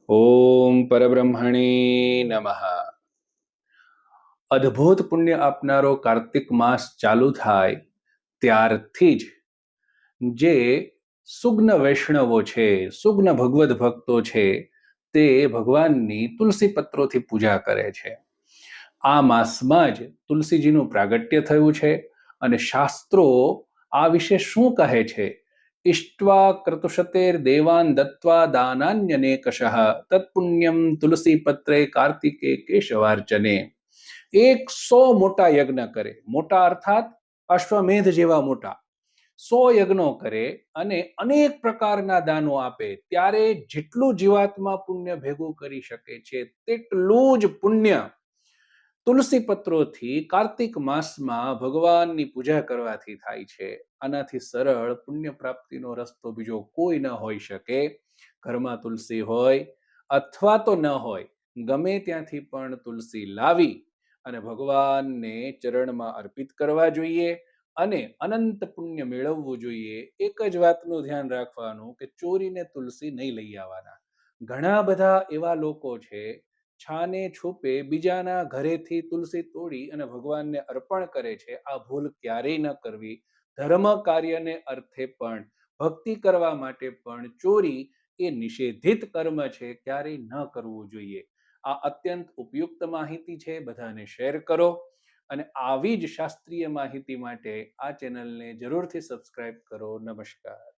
ઓમ પરબ્રહ્મણે નમઃ। અદ્ભુત પુણ્ય આપનારો કાર્તિક માસ ચાલુ થાય ત્યારથી જ જે સુગ્ન વૈષ્ણવો છે, સુગ્ન ભગવદ ભક્તો છે, તે ભગવાનની તુલસી પત્રોથી પૂજા કરે છે। આ માસમાં જ તુલસીજીનું પ્રાગટ્ય થયું છે અને શાસ્ત્રો આ વિશે શું કહે છે? ઇષ્ટ્વા ક્રતુશતેર દેવાન દત્વા દાનાન્યનેકશઃ તત્પુણ્યમ તુલસી પત્રે કાર્તિકે કેશવાર્ચને। 100 મોટા યજ્ઞ કરે, મોટા અર્થાત અશ્વમેધ જેવા મોટા 100 યજ્ઞો કરે અને અનેક પ્રકારના દાનો આપે, ત્યારે જેટલું જીવાત્મા પુણ્ય ભેગું કરી શકે છે તેટલું જ પુણ્ય તુલસી પત્રોથી કાર્તિક માસમાં ભગવાનની પૂજા કરવાથી થાય છે। આનાથી સરળ પુણ્ય પ્રાપ્તિનો રસ્તો બીજો કોઈ ન હોઈ શકે। ઘરમાં તુલસી હોય અથવા તો ન હોય, ગમે ત્યાંથી પણ તુલસી લાવી અને ભગવાનને ચરણમાં અર્પિત કરવા જોઈએ અને અનંત પુણ્ય મેળવવું જોઈએ। એક જ વાતનું ધ્યાન રાખવાનું કે ચોરીને તુલસી નહીં લઈ આવવાના। ઘણા બધા એવા લોકો છે, છાને છૂપે બીજાના ઘરેથી તુલસી તોડી અને ભગવાનને અર્પણ કરે છે। આ ભૂલ ક્યારેય ન કરવી। ધર્મ કાર્યને અર્થે પણ, ભક્તિ કરવા માટે પણ ચોરી એ નિષેધિત કર્મ છે, ક્યારેય ન કરવું જોઈએ। આ અત્યંત ઉપયુક્ત માહિતી છે, બધાને શેર કરો અને આવી જ શાસ્ત્રીય માહિતી માટે આ ચેનલને જરૂરથી સબસ્ક્રાઇબ કરો। નમસ્કાર।